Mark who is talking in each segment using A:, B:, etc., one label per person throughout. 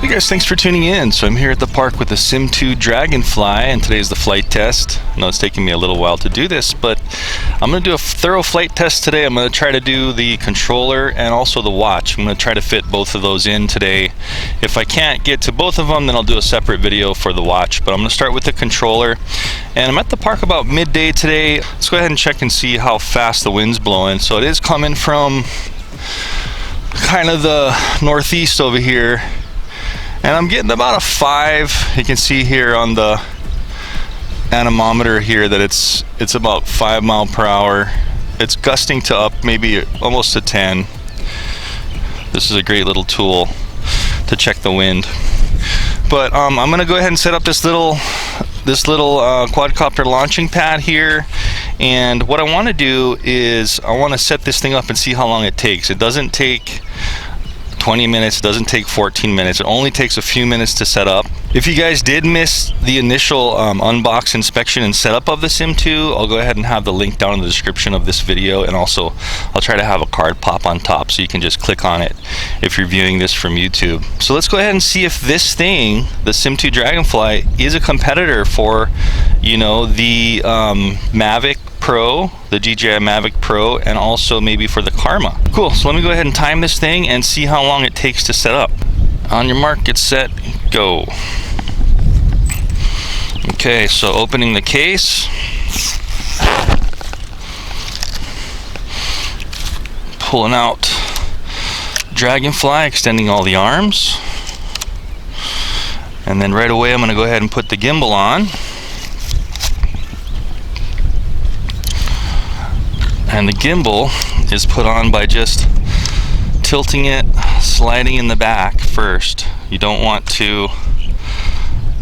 A: Hey guys, thanks for tuning in. So I'm here at the park with the SIMTOO Dragonfly, and today's the flight test. I know it's taking me a little while to do this, but I'm going to do a thorough flight test today. I'm going to try to do the controller and also the watch. I'm going to try to fit both of those in today. If I can't get to both of them, then I'll do a separate video for the watch. But I'm going to start with the controller. And I'm at the park about midday today. Let's go ahead and check and see how fast the wind's blowing. So it is coming from kind of the northeast over here. And I'm getting about a 5. You can see here on the anemometer here that it's about 5 miles per hour. It's gusting to up maybe almost to 10. This is a great little tool to check the wind. But I'm gonna go ahead and set up this little quadcopter launching pad here. And what I want to do is I want to set this thing up and see how long it takes. It doesn't take 20 minutes, it doesn't take 14 minutes. It only takes a few minutes to set up. If you guys did miss the initial unbox, inspection, and setup of the SIMTOO, I'll go ahead and have the link down in the description of this video, and also I'll try to have a card pop on top so you can just click on it if you're viewing this from YouTube. So let's go ahead and see if this thing, the SIMTOO Dragonfly, is a competitor for, you know, the Mavic Pro, the DJI Mavic Pro, and also maybe for the Karma. Cool, so let me go ahead and time this thing and see how long it takes to set up. On your mark, get set, go. Okay, so opening the case. Pulling out Dragonfly, extending all the arms. And then right away I'm gonna go ahead and put the gimbal on. And the gimbal is put on by just tilting it, sliding in the back first. You don't want to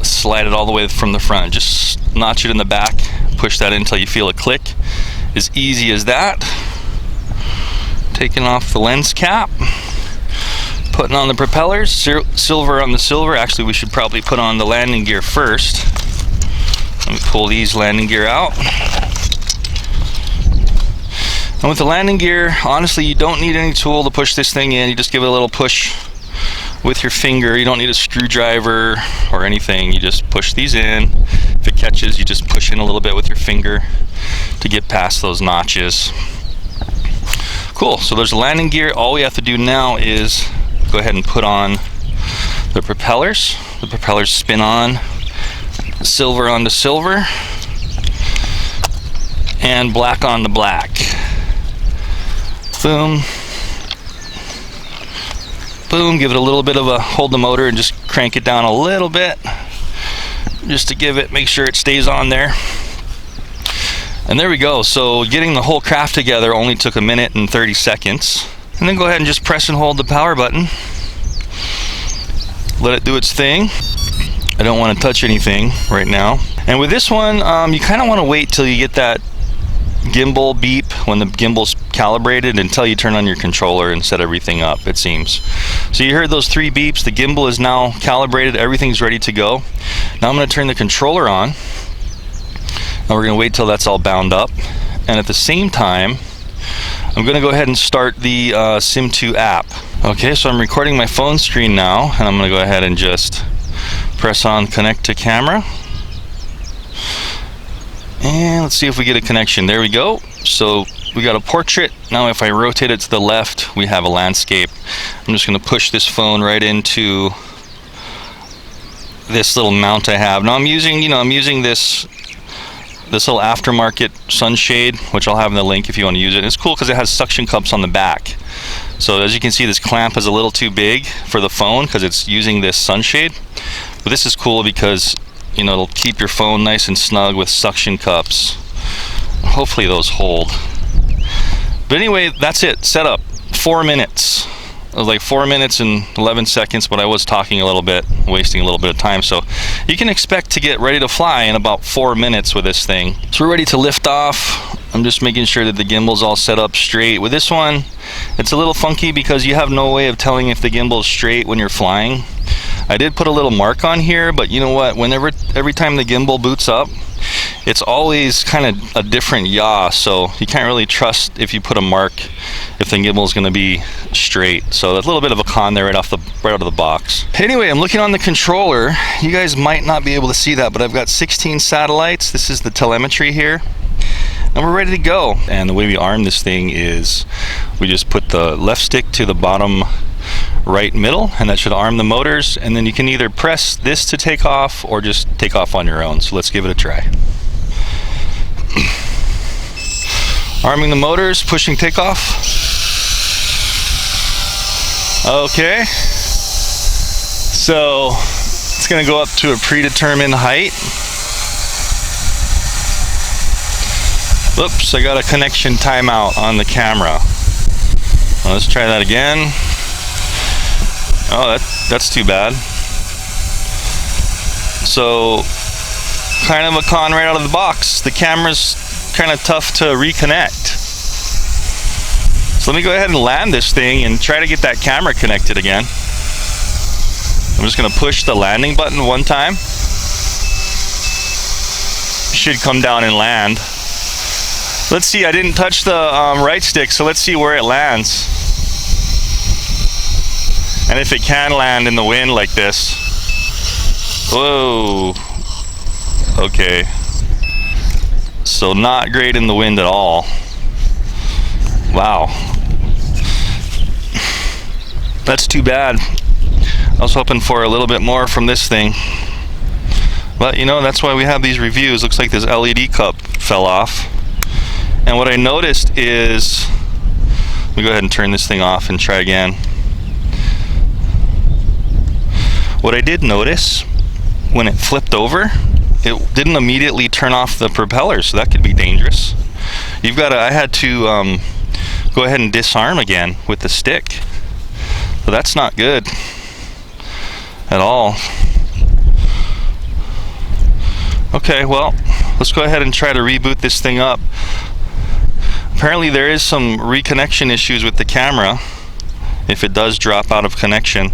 A: slide it all the way from the front. Just notch it in the back, push that in until you feel a click. As easy as that. Taking off the lens cap, putting on the propellers, silver on the silver. Actually, we should probably put on the landing gear first. Let me pull these landing gear out. And with the landing gear, honestly, you don't need any tool to push this thing in. You just give it a little push with your finger. You don't need a screwdriver or anything. You just push these in. If it catches, you just push in a little bit with your finger to get past those notches. Cool, so there's the landing gear. All we have to do now is go ahead and put on the propellers. The propellers spin on, silver onto silver, and black on the black. Boom, boom, give it a little bit of a, hold the motor and just crank it down a little bit, just to give it, make sure it stays on there. And there we go. So getting the whole craft together only took 1 minute and 30 seconds. And then go ahead and just press and hold the power button. Let it do its thing. I don't want to touch anything right now. And with this one, you kind of want to wait till you get that gimbal beep when the gimbal's calibrated until you turn on your controller and set everything up, it seems. So you heard those 3 beeps. The gimbal is now calibrated, everything's ready to go. Now I'm going to turn the controller on, and we're going to wait till that's all bound up. And at the same time, I'm going to go ahead and start the SIMTOO app. Okay, so I'm recording my phone screen now, and I'm going to go ahead and just press on connect to camera. And let's see if we get a connection. There we go. So we got a portrait. Now if I rotate it to the left, we have a landscape. I'm just going to push this phone right into this little mount I have. Now I'm using this little aftermarket sunshade, which I'll have in the link if you want to use it. It's cool because it has suction cups on the back. So as you can see, this clamp is a little too big for the phone because it's using this sunshade. But this is cool because, you know, it'll keep your phone nice and snug with suction cups. Hopefully those hold. But anyway, that's it. Setup. 4 minutes. It was like 4 minutes and 11 seconds, but I was talking a little bit, wasting a little bit of time. So you can expect to get ready to fly in about 4 minutes with this thing. So we're ready to lift off. I'm just making sure that the gimbal's all set up straight. With this one, it's a little funky because you have no way of telling if the gimbal's straight when you're flying. I did put a little mark on here, but you know what? Every time the gimbal boots up, it's always kind of a different yaw, so you can't really trust if you put a mark if the gimbal is going to be straight. So that's a little bit of a con there right out of the box. Anyway, I'm looking on the controller. You guys might not be able to see that, but I've got 16 satellites. This is the telemetry here, and we're ready to go. And the way we arm this thing is we just put the left stick to the bottom right middle, and that should arm the motors, and then you can either press this to take off or just take off on your own. So let's give it a try. Arming the motors, pushing takeoff. Okay, so it's going to go up to a predetermined height. Oops, I got a connection timeout on the camera. Well, let's try that again. Oh, that's too bad. So, kind of a con right out of the box. The camera's kind of tough to reconnect. So let me go ahead and land this thing and try to get that camera connected again. I'm just going to push the landing button one time. Should come down and land. Let's see, I didn't touch the right stick, so let's see where it lands. And if it can land in the wind like this. Whoa. Okay. So not great in the wind at all. Wow. That's too bad. I was hoping for a little bit more from this thing. But you know, that's why we have these reviews. Looks like this LED cup fell off. And what I noticed is, let me go ahead and turn this thing off and try again. What I did notice, when it flipped over, it didn't immediately turn off the propeller, so that could be dangerous. I had to go ahead and disarm again with the stick. So that's not good at all. Okay, well, let's go ahead and try to reboot this thing up. Apparently there is some reconnection issues with the camera if it does drop out of connection.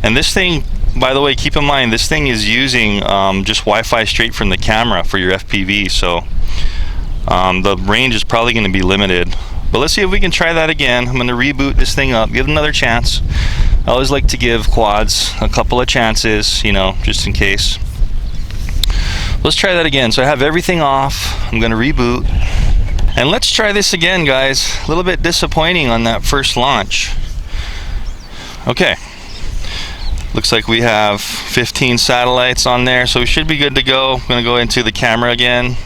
A: And this thing, by the way, keep in mind, this thing is using just Wi-Fi straight from the camera for your FPV, so the range is probably going to be limited. But let's see if we can try that again. I'm going to reboot this thing up, give it another chance. I always like to give quads a couple of chances, you know, just in case. Let's try that again. So I have everything off. I'm going to reboot. And let's try this again, guys. A little bit disappointing on that first launch. Okay. Looks like we have 15 satellites on there, so we should be good to go. I'm going to go into the camera again.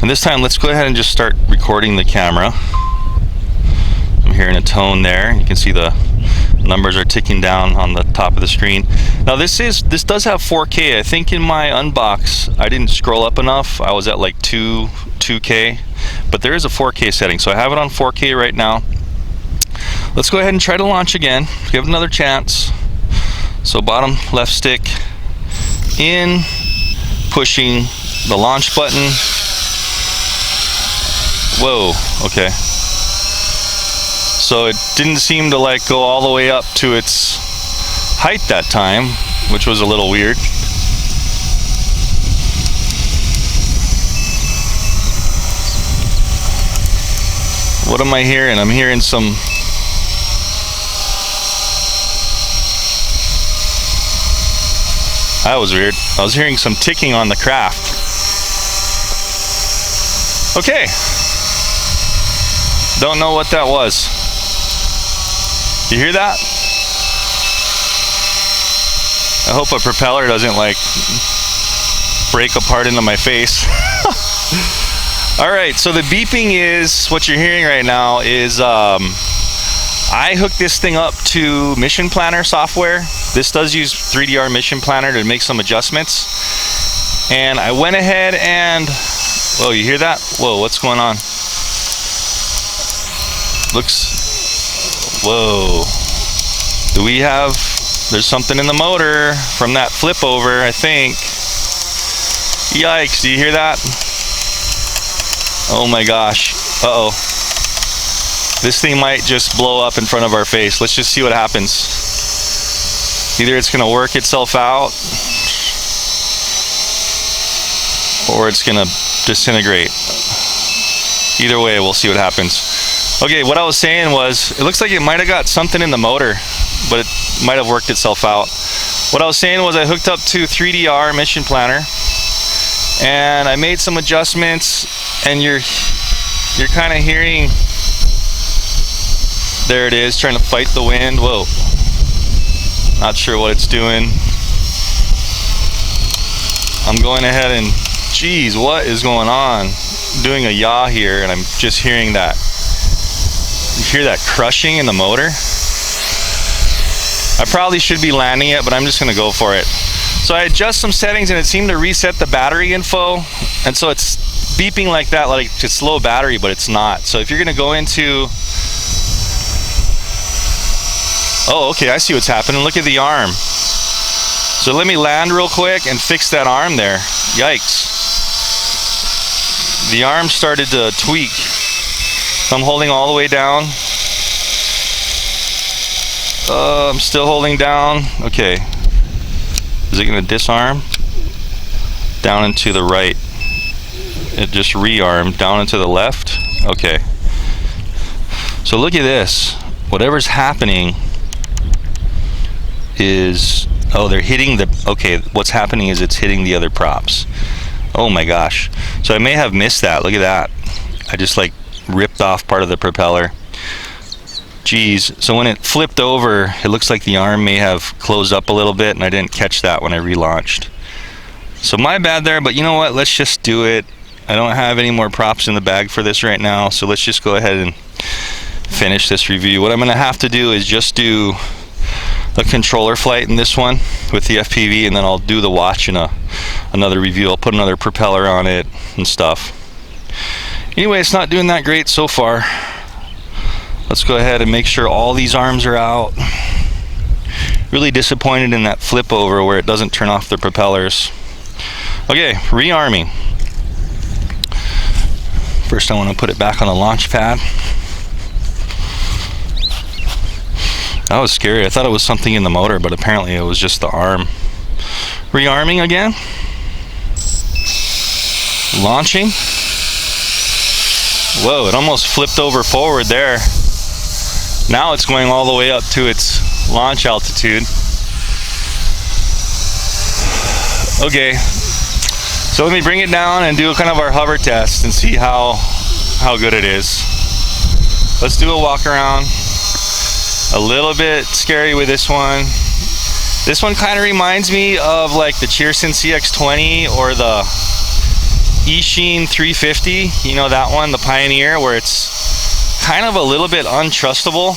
A: And this time, let's go ahead and just start recording the camera. I'm hearing a tone there. You can see the numbers are ticking down on the top of the screen. Now this does have 4K. I think in my unbox, I didn't scroll up enough. I was at like 2K, but there is a 4K setting, so I have it on 4K right now. Let's go ahead and try to launch again. Give it another chance. So bottom left stick in, pushing the launch button. Whoa, okay. So it didn't seem to like go all the way up to its height that time, which was a little weird. What am I hearing? I'm hearing some... That was weird. I was hearing some ticking on the craft. Okay. Don't know what that was. You hear that? I hope a propeller doesn't like break apart into my face. Alright, so the beeping is, what you're hearing right now is I hooked this thing up to Mission Planner software. This does use 3DR Mission Planner to make some adjustments. And I went ahead and, whoa, you hear that? Whoa, what's going on? Looks, whoa. Do we have, there's something in the motor from that flip over, I think. Yikes, do you hear that? Oh my gosh, uh-oh. This thing might just blow up in front of our face. Let's just see what happens. Either it's gonna work itself out, or it's gonna disintegrate. Either way, we'll see what happens. Okay, what I was saying was, it looks like it might have got something in the motor, but it might have worked itself out. What I was saying was I hooked up to 3DR Mission Planner, and I made some adjustments, and you're kind of hearing, there it is, trying to fight the wind. Whoa, not sure what it's doing. I'm going ahead and, geez, what is going on? I'm doing a yaw here, and I'm just hearing that. You hear that crushing in the motor? I probably should be landing it, but I'm just gonna go for it. So I adjust some settings, and it seemed to reset the battery info, and so it's beeping like that, like it's low battery, but it's not. So if you're gonna go into, oh, okay, I see what's happening. Look at the arm. So let me land real quick and fix that arm there. Yikes. The arm started to tweak. So I'm holding all the way down. I'm still holding down. Okay. Is it going to disarm? Down and to the right. It just rearmed. Down and to the left. Okay. So look at this. Whatever's happening is, oh, they're hitting the, okay, what's happening is it's hitting the other props. Oh my gosh. So I may have missed that. Look at that. I just like ripped off part of the propeller. Geez. So when it flipped over, it looks like the arm may have closed up a little bit, and I didn't catch that when I relaunched. So my bad there, but you know what? Let's just do it. I don't have any more props in the bag for this right now, so let's just go ahead and finish this review. What I'm going to have to do is just do a controller flight in this one with the FPV, and then I'll do the watch in another review. I'll put another propeller on it and stuff. Anyway, it's not doing that great so far. Let's go ahead and make sure all these arms are out. Really disappointed in that flip over where it doesn't turn off the propellers. Okay, rearming. First I want to put it back on the launch pad. That was scary. I thought it was something in the motor, but apparently it was just the arm. Rearming again. Launching. Whoa, it almost flipped over forward there. Now it's going all the way up to its launch altitude. Okay, so let me bring it down and do kind of our hover test and see how good it is. Let's do a walk around. A little bit scary with this one. This one kind of reminds me of like the Cheerson CX-20 or the Eachine 350. You know that one, the Pioneer, where it's kind of a little bit untrustable.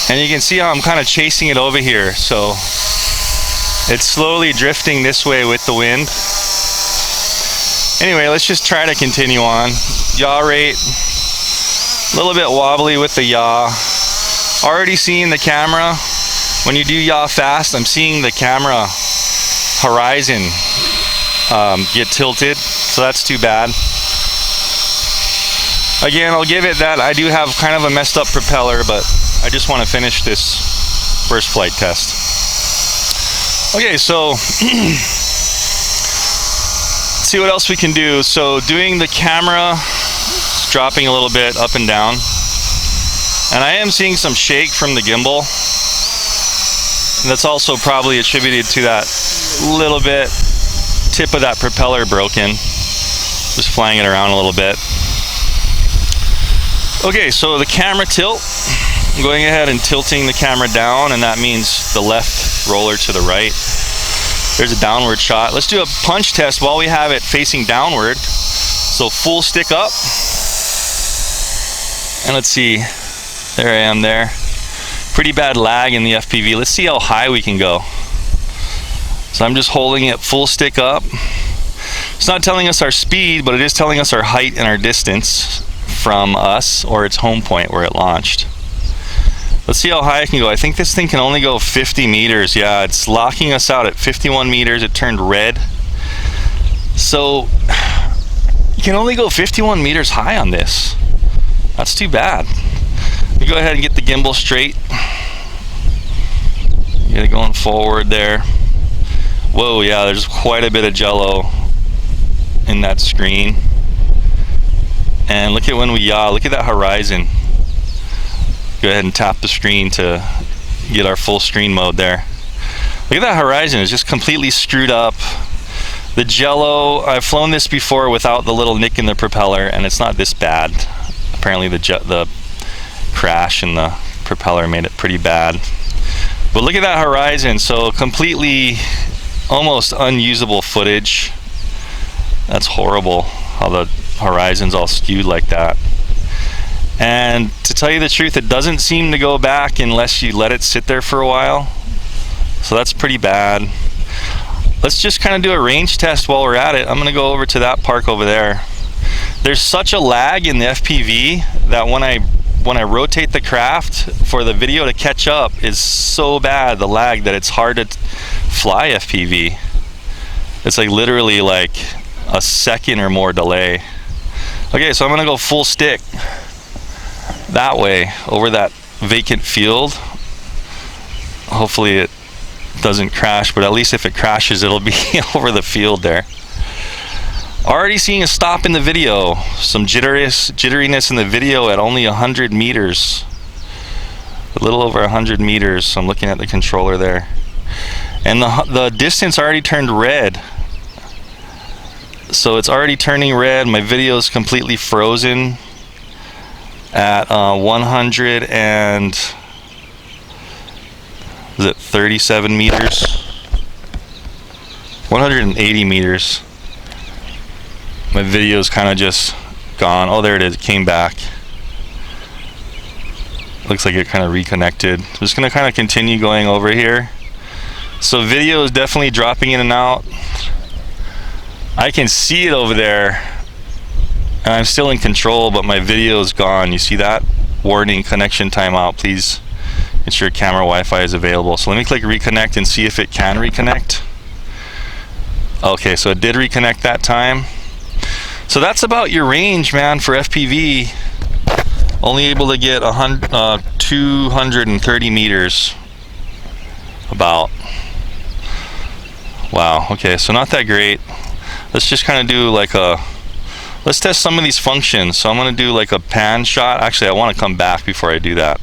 A: And you can see how I'm kind of chasing it over here. So it's slowly drifting this way with the wind. Anyway, let's just try to continue on. Yaw rate, a little bit wobbly with the yaw. Already seeing the camera. When you do yaw fast, I'm seeing the camera horizon get tilted, so that's too bad. Again, I'll give it that I do have kind of a messed up propeller, but I just want to finish this first flight test. Okay, so let's see what else we can do. So doing the camera, it's dropping a little bit up and down. And I am seeing some shake from the gimbal. And that's also probably attributed to that little bit tip of that propeller broken. Just flying it around a little bit. Okay, so the camera tilt. I'm going ahead and tilting the camera down, and that means the left roller to the right. There's a downward shot. Let's do a punch test while we have it facing downward. So full stick up. And let's see. There I am there. Pretty bad lag in the FPV. Let's see how high we can go. So I'm just holding it full stick up. It's not telling us our speed, but it is telling us our height and our distance from us, or its home point where it launched. Let's see how high I can go. I think this thing can only go 50 meters. Yeah, it's locking us out at 51 meters. It turned red. So you can only go 51 meters high on this. That's too bad. We go ahead and get the gimbal straight. Get it going forward there. Whoa, yeah, there's quite a bit of jello in that screen. And look at when we yaw, look at that horizon. Go ahead and tap the screen to get our full screen mode there. Look at that horizon, it's just completely screwed up. The jello, I've flown this before without the little nick in the propeller, and it's not this bad. Apparently the crash in the propeller made it pretty bad. But look at that horizon, so completely almost unusable footage. That's horrible how the horizon's all skewed like that. And to tell you the truth, it doesn't seem to go back unless you let it sit there for a while. So that's pretty bad. Let's just kind of do a range test while we're at it. I'm going to go over to that park over there. There's such a lag in the FPV that when I rotate the craft for the video to catch up is so bad, the lag, that it's hard to fly FPV. It's like literally like a second or more delay. Okay, so I'm gonna go full stick that way over that vacant field. Hopefully it doesn't crash, but at least if it crashes, it'll be over the field there. Already seeing a stop in the video, some jitteriness in the video at only 100 meters, a little over 100 meters. So I'm looking at the controller there, and the distance already turned red. So it's already turning red. My video is completely frozen at 100 and is it 37 meters? 180 meters. My video is kind of just gone. Oh, there it is. It came back. Looks like it kind of reconnected. I'm just going to kind of continue going over here. So video is definitely dropping in and out. I can see it over there, and I'm still in control, but my video is gone. You see that? Warning, connection timeout. Please ensure camera Wi-Fi is available. So let me click reconnect and see if it can reconnect. Okay, so it did reconnect that time. So that's about your range, man, for FPV. Only able to get 230 meters. About. Wow, okay, so not that great. Let's just kind of do like let's test some of these functions. So I'm going to do like a pan shot. Actually, I want to come back before I do that.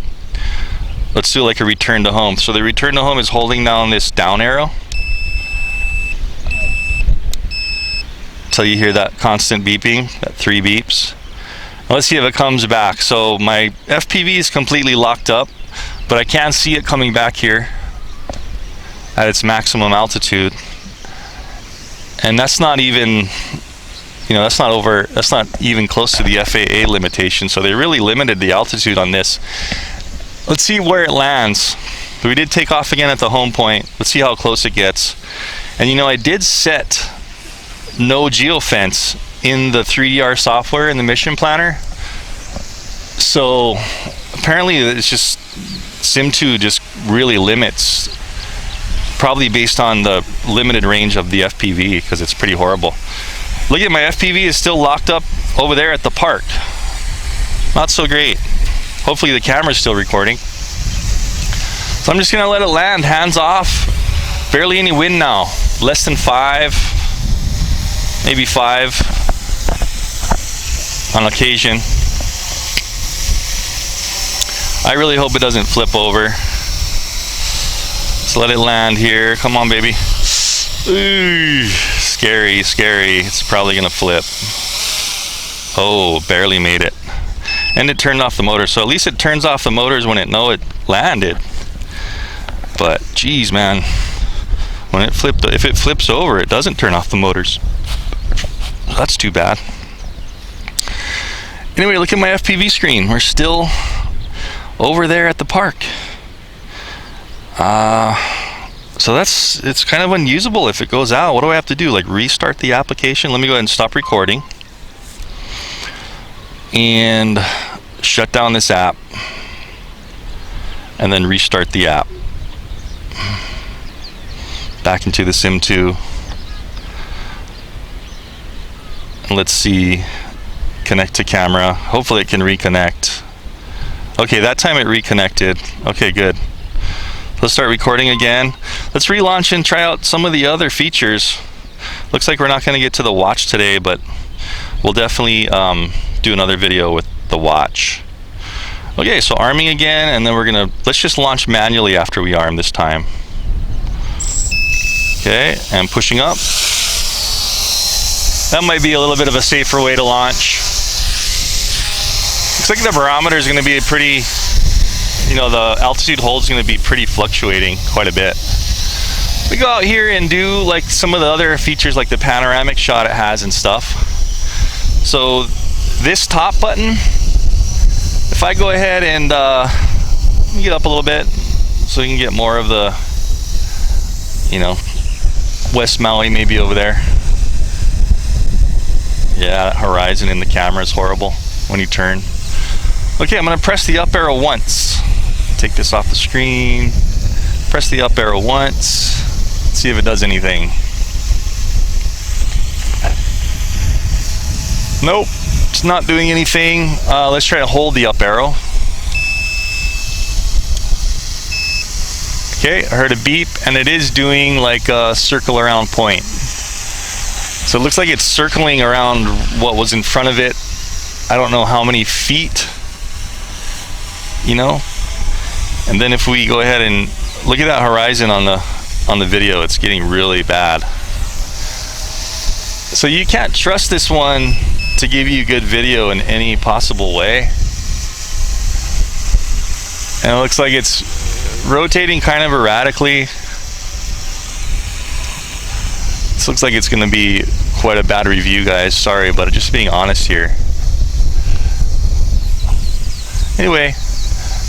A: Let's do like a return to home. So the return to home is holding down this down arrow until you hear that constant beeping, that 3 beeps. Now let's see if it comes back. So my FPV is completely locked up, but I can see it coming back here at its maximum altitude. And that's not even, that's not even close to the FAA limitation. So they really limited the altitude on this. Let's see where it lands. We did take off again at the home point. Let's see how close it gets. And I did set no geofence in the 3DR software in the mission planner. So apparently it's just SIMTOO just really limits, probably based on the limited range of the FPV, because it's pretty horrible. Look at my FPV is still locked up over there at the park. Not so great. Hopefully the camera's still recording. So I'm just gonna let it land, hands off. Barely any wind now. Less than 5, maybe 5 on occasion. I really hope it doesn't flip over. Let's let it land here. Come on, baby. Ooh, scary, scary. It's probably gonna flip. Oh, barely made it. And it turned off the motor. So at least it turns off the motors when it landed. But geez, man, when it flipped, if it flips over, it doesn't turn off the motors. That's too bad. Anyway, look at my FPV screen. We're still over there at the park. So it's kind of unusable if it goes out. What do I have to do? Like restart the application? Let me go ahead and stop recording and shut down this app and then restart the app. Back into the SIMTOO. Let's see. Connect to camera. Hopefully it can reconnect. Okay, that time it reconnected. Okay, good. Let's start recording again. Let's relaunch and try out some of the other features. Looks like we're not going to get to the watch today, but we'll definitely do another video with the watch. Okay, so arming again, and then let's just launch manually after we arm this time. Okay, and pushing up. That might be a little bit of a safer way to launch. Looks like the barometer is going to be a pretty, the altitude hold is going to be pretty fluctuating quite a bit. We go out here and do like some of the other features like the panoramic shot it has and stuff. So this top button, if I go ahead and get up a little bit so you can get more of the, West Maui maybe over there. Yeah, that horizon in the camera is horrible when you turn. Okay, I'm going to press the up arrow once. Take this off the screen. Press the up arrow once. See if it does anything. Nope, it's not doing anything. Let's try to hold the up arrow. Okay, I heard a beep, and it is doing like a circle around point. So it looks like it's circling around what was in front of it. I don't know how many feet, And then if we go ahead and look at that horizon on the video, it's getting really bad. So you can't trust this one to give you good video in any possible way. And it looks like it's rotating kind of erratically. This looks like it's going to be quite a bad review, guys. Sorry, but just being honest here. Anyway,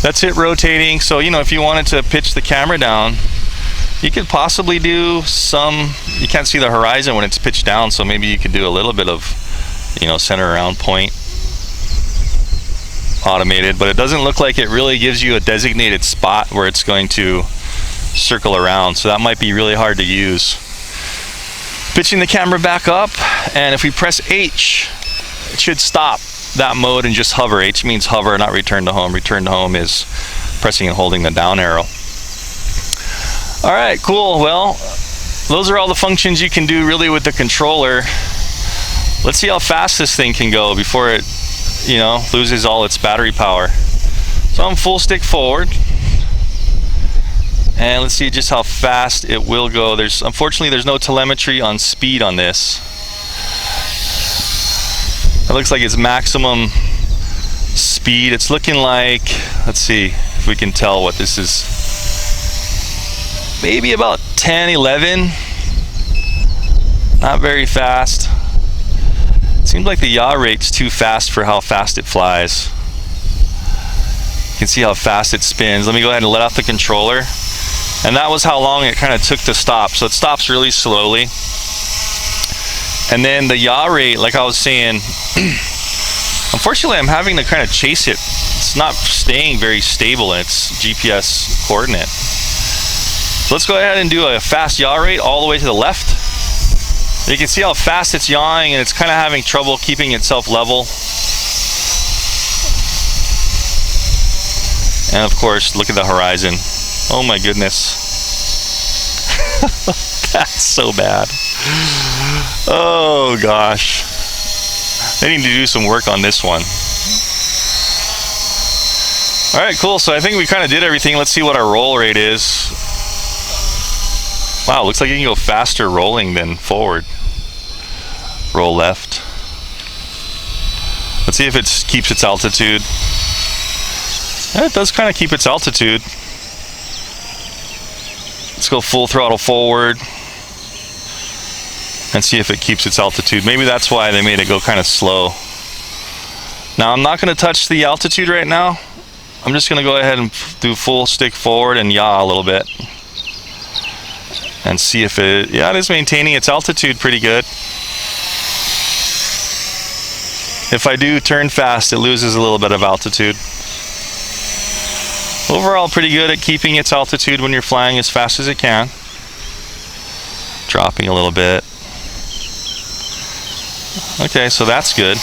A: that's it rotating. So, if you wanted to pitch the camera down, you could possibly do some, you can't see the horizon when it's pitched down, so maybe you could do a little bit of, center around point automated, but it doesn't look like it really gives you a designated spot where it's going to circle around, so that might be really hard to use. Pitching the camera back up, and if we press H, it should stop that mode and just hover. H means hover, not return to home. Return to home is pressing and holding the down arrow. All right, cool. Well, those are all the functions you can do really with the controller. Let's see how fast this thing can go before it, loses all its battery power. So I'm full stick forward. And let's see just how fast it will go. Unfortunately, there's no telemetry on speed on this. It looks like it's maximum speed. It's looking like, let's see if we can tell what this is. Maybe about 10, 11. Not very fast. It seems like the yaw rate's too fast for how fast it flies. You can see how fast it spins. Let me go ahead and let off the controller. And that was how long it kind of took to stop. So it stops really slowly. And then the yaw rate, like I was saying, unfortunately I'm having to kind of chase it. It's not staying very stable in its GPS coordinate. So let's go ahead and do a fast yaw rate all the way to the left. You can see how fast it's yawing, and it's kind of having trouble keeping itself level. And of course, look at the horizon. Oh my goodness. That's so bad. Oh gosh. They need to do some work on this one. Alright, cool. So I think we kind of did everything. Let's see what our roll rate is. Wow, looks like you can go faster rolling than forward. Roll left. Let's see if it keeps its altitude. Yeah, it does kind of keep its altitude. Let's go full throttle forward and see if it keeps its altitude. Maybe that's why they made it go kind of slow. Now I'm not going to touch the altitude right now. I'm just going to go ahead and do full stick forward and yaw a little bit and see if it is maintaining its altitude pretty good. If I do turn fast, it loses a little bit of altitude. Overall, pretty good at keeping its altitude when you're flying as fast as it can. Dropping a little bit. Okay, so that's good.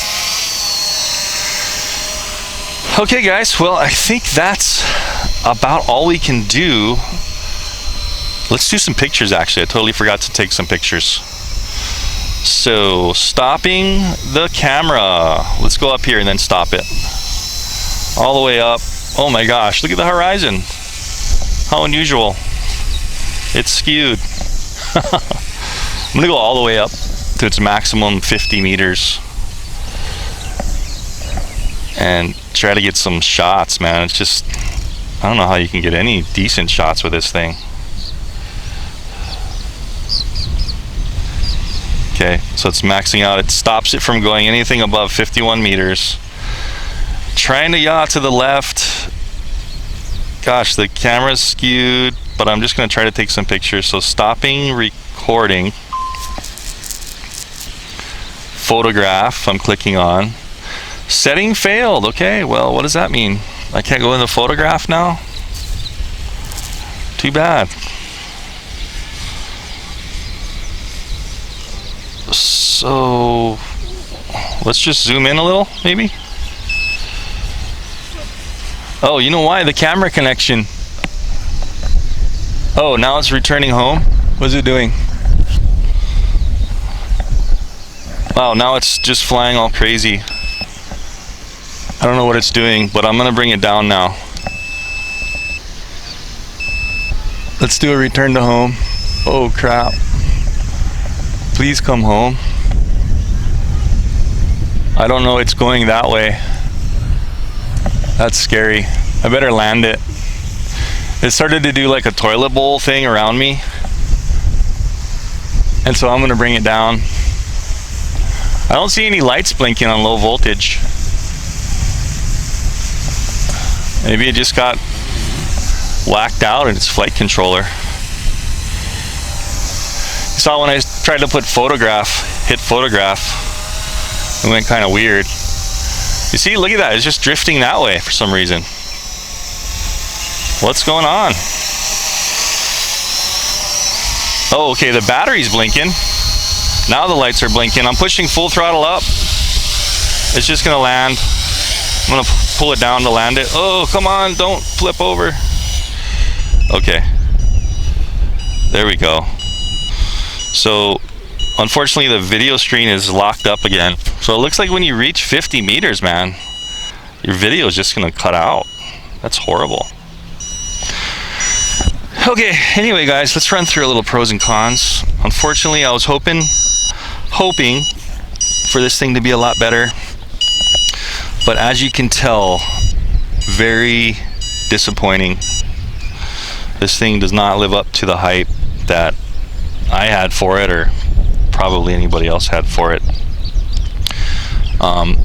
A: Okay guys, well I think that's about all we can do. Let's do some pictures actually. I totally forgot to take some pictures. So stopping the camera. Let's go up here and then stop it. All the way up. Oh my gosh, look at the horizon. How unusual. It's skewed. I'm gonna go all the way up to its maximum 50 meters and try to get some shots, man. It's just, I don't know how you can get any decent shots with this thing. Okay, so it's maxing out. It stops it from going anything above 51 meters. Trying to yaw to the left. Gosh, the camera's skewed, but I'm just gonna try to take some pictures. So stopping recording. Photograph, I'm clicking on. Setting failed. Okay, well, what does that mean? I can't go in the photograph now? Too bad. So let's just zoom in a little, maybe. Oh, you know why? The camera connection. Oh, now it's returning home. What's it doing? Wow, now it's just flying all crazy. I don't know what it's doing, but I'm gonna bring it down now. Let's do a return to home. Oh crap. Please come home. I don't know, it's going that way. That's scary. I better land it. It started to do like a toilet bowl thing around me. And so I'm gonna bring it down. I don't see any lights blinking on low voltage. Maybe it just got whacked out in its flight controller. You saw when I tried to put hit photograph, it went kind of weird. You see, look at that, it's just drifting that way for some reason. What's going on? Oh, okay, the battery's blinking. Now the lights are blinking. I'm pushing full throttle up. It's just gonna land. I'm gonna pull it down to land it. Oh, come on, don't flip over. Okay. There we go. So, unfortunately, the video screen is locked up again. So it looks like when you reach 50 meters, man, your video is just gonna cut out. That's horrible. Okay, anyway guys, let's run through a little pros and cons. Unfortunately, I was hoping for this thing to be a lot better. But as you can tell, very disappointing. This thing does not live up to the hype that I had for it, or probably anybody else had for it.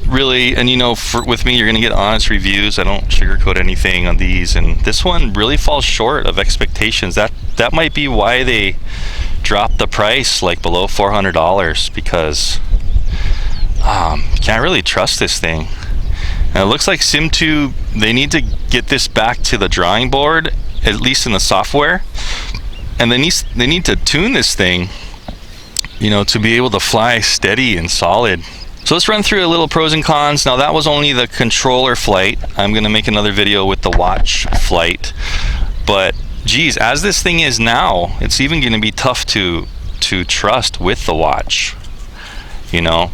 A: Really, and you know, with me, you're gonna get honest reviews. I don't sugarcoat anything on these, and this one really falls short of expectations. That might be why they dropped the price like below $400, because you can't really trust this thing. And it looks like SIMTOO, they need to get this back to the drawing board, at least in the software, and they need to tune this thing, you know, to be able to fly steady and solid. So let's run through a little pros and cons. Now that was only the controller flight. I'm gonna make another video with the watch flight. But geez, as this thing is now, it's even gonna be tough to trust with the watch. You know,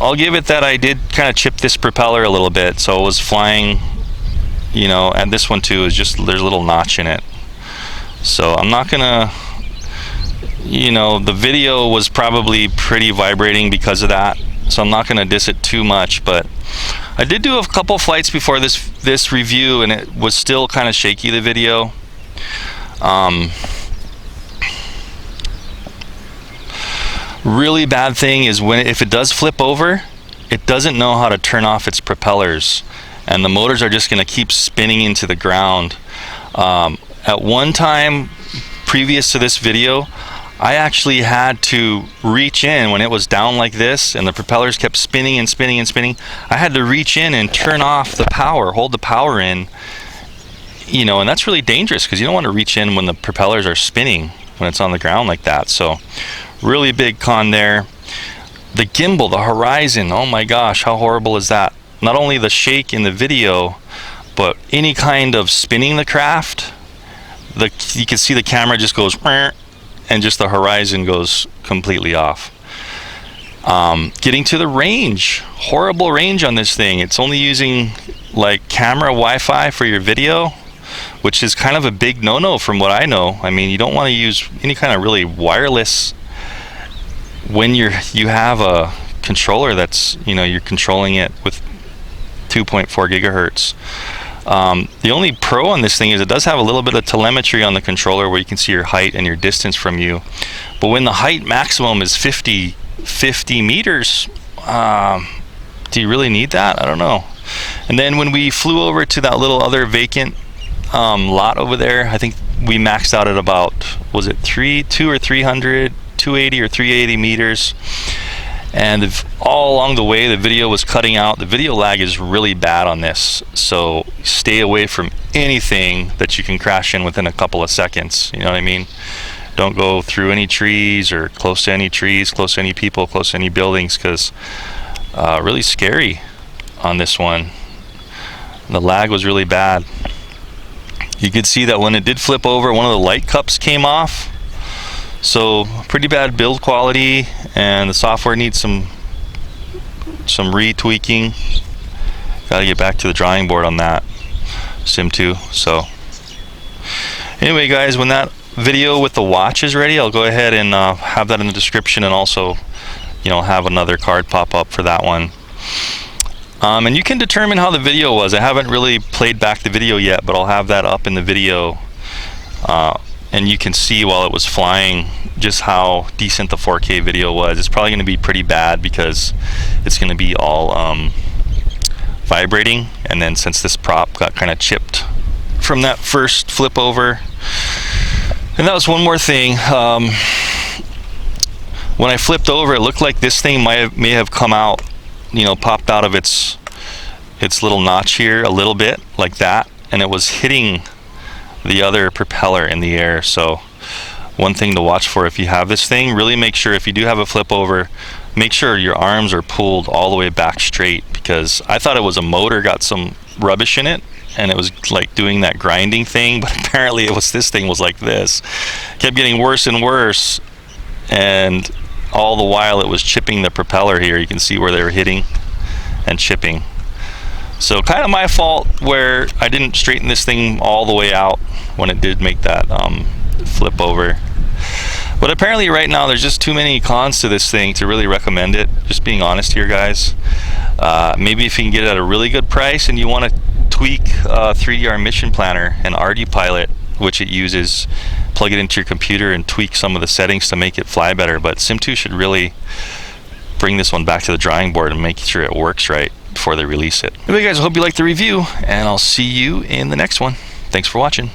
A: I'll give it that I did kind of chip this propeller a little bit. So it was flying, you know, and this one too is just, there's a little notch in it. So I'm not gonna, you know, the video was probably pretty vibrating because of that, so I'm not going to diss it too much. But I did do a couple flights before this review, and it was still kind of shaky, the video. Really bad thing is if it does flip over, it doesn't know how to turn off its propellers, and the motors are just going to keep spinning into the ground. At one time previous to this video, I actually had to reach in when it was down like this and the propellers kept spinning and spinning and spinning. I had to reach in and turn off the power, hold the power in, you know, and that's really dangerous because you don't want to reach in when the propellers are spinning when it's on the ground like that. So really big con there. The gimbal, the horizon, oh my gosh, how horrible is that? Not only the shake in the video, but any kind of spinning the craft, you can see the camera just goes and just the horizon goes completely off. Getting to the range, horrible range on this thing. It's only using like camera Wi-Fi for your video, which is kind of a big no-no from what I know. I mean, you don't want to use any kind of really wireless when you have a controller that's, you know, you're controlling it with 2.4 gigahertz. The only pro on this thing is it does have a little bit of telemetry on the controller where you can see your height and your distance from you. But when the height maximum is 50 meters, do you really need that? I don't know. And then when we flew over to that little other vacant lot over there, I think we maxed out at about, was it 280 or 380 meters. And all along the way the video was cutting out. The video lag is really bad on this, so stay away from anything that you can crash in within a couple of seconds. You know what I mean? Don't go through any trees or close to any trees, close to any people, close to any buildings, because really scary on this one. The lag was really bad. You could see that when it did flip over, one of the light cups came off. So pretty bad build quality, and the software needs some retweaking. Got to get back to the drawing board on that SIMTOO. So anyway, guys, when that video with the watch is ready, I'll go ahead and have that in the description, and also, you know, have another card pop up for that one. And you can determine how the video was. I haven't really played back the video yet, but I'll have that up in the video. And you can see while it was flying just how decent the 4K video was. It's probably going to be pretty bad because it's going to be all vibrating, and then since this prop got kind of chipped from that first flip over. And that was one more thing. When I flipped over, it looked like this thing may have come out, you know, popped out of its little notch here a little bit like that, and it was hitting the other propeller in the air. So one thing to watch for if you have this thing, really make sure if you do have a flip over, make sure your arms are pulled all the way back straight, because I thought it was a motor got some rubbish in it and it was like doing that grinding thing, but apparently it was, this thing was like this, kept getting worse and worse, and all the while it was chipping the propeller here. You can see where they were hitting and chipping. So kind of my fault where I didn't straighten this thing all the way out when it did make that flip over. But apparently right now there's just too many cons to this thing to really recommend it. Just being honest here, guys. Maybe if you can get it at a really good price and you want to tweak 3DR Mission Planner and RD Pilot, which it uses, plug it into your computer and tweak some of the settings to make it fly better. But SIMTOO should really bring this one back to the drawing board and make sure it works right before they release it. Anyway, guys, I hope you liked the review, and I'll see you in the next one. Thanks for watching.